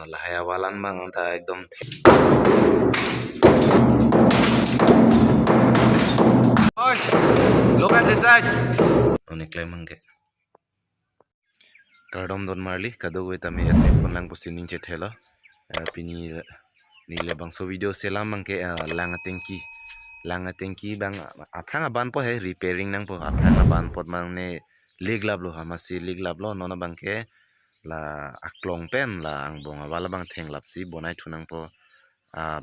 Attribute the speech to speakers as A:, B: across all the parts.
A: lahaya walan bang anta ekdom boys, look at this side. Onik lemang ke. Tardom don marli kado gue tami etne konlang pusin ninche thela. Pini nile bang so video selam bang ke langa tengki bang aprang aban po he repairing nang po aprang aban pot mang ne liglab lo hamasi liglab lo nona bang ke la aklong pen la ang bong awala bang theng lap si bonai thunang po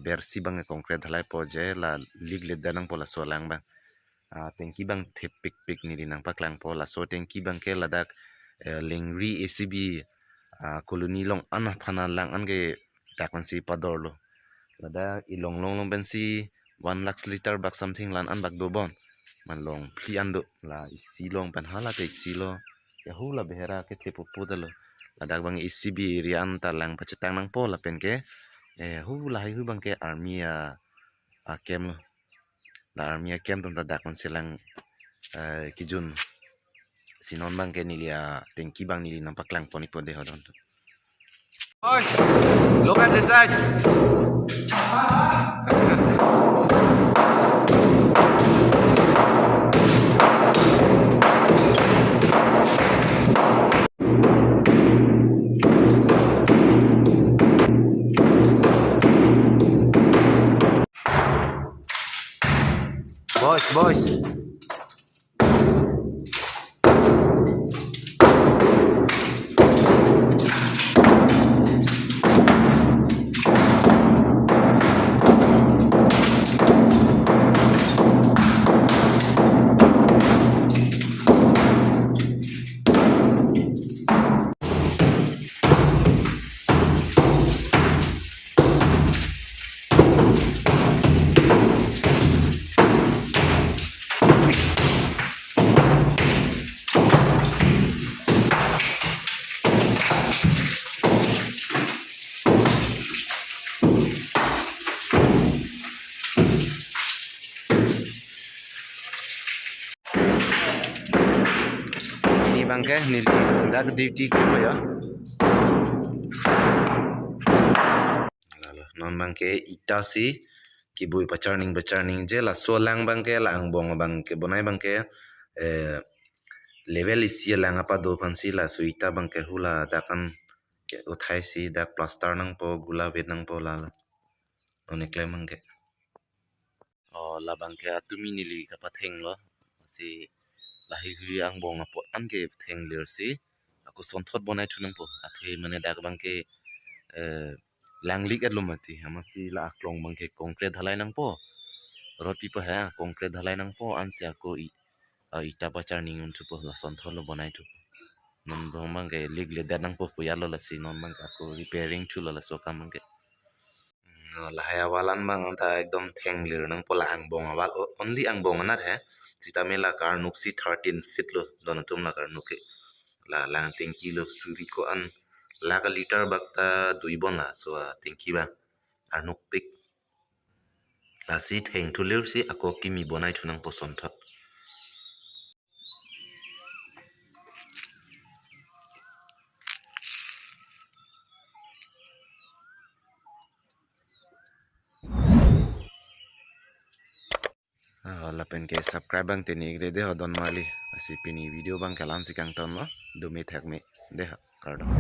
A: bersi bang konkret halai po je la ligle danang po la so lang bang tengki bang thep pik ni dinang paklang po la so tengki bang ke ladak lengri ACB koloni long ana phana lang an ge takon si pador lo lada ilong long ben si 1 lakhs liter bak something lan an bak do bon man long pli ando la isi long pan hala ke isi lo ya hula behera ke te popo dalo ladak bang ACB area an ta lang pacetang nang po la pen ke hula hu bang ke army kem lo la army kem tum ta dakon silang kijun sinon bang ke nilia tengki bang nili nampak lang poni po de hodon tu. Boys, look at this side. Boys. Bangke nil dak duty ko ya non bangke ita si kibui pacharning je la solang bangke la ang bong bangke bonai bangke level isi lang apa do pansi la suita bangke hula dakan ke uthai si dak plaster nang po gula vet nang po la onek le bangke la bangke atumi nili kapatheng lo si lahi hui ang bong apo an ke theng ler si aku sonthot bonai thunang po athe mane dak bangke langlik at lumati hamasi la aklong bangke konkret halai nang po rot pi pa ha konkret halai nang po an se aku ita pachar ning un chu po la sonthot lo bonai thu non bong bangke lig le danang po puya lo la si non bangke aku repairing chu lo la so kam bangke lahaya walan bang anta ekdom theng lir nang po la ang bong awal only ang bong anat he sita mela kar nuksi 13 feet lo donatum la kar nuke la lang tengki lo suri ko an la ka liter bakta duibon la so tengki ba arnuk pik la si theng thulir si ako kimi bonai thunang poson thot la pen ke subscribe bang teni gre de hodon mali asi pini video bang kalan sikang ton lo dumi thak me de kardom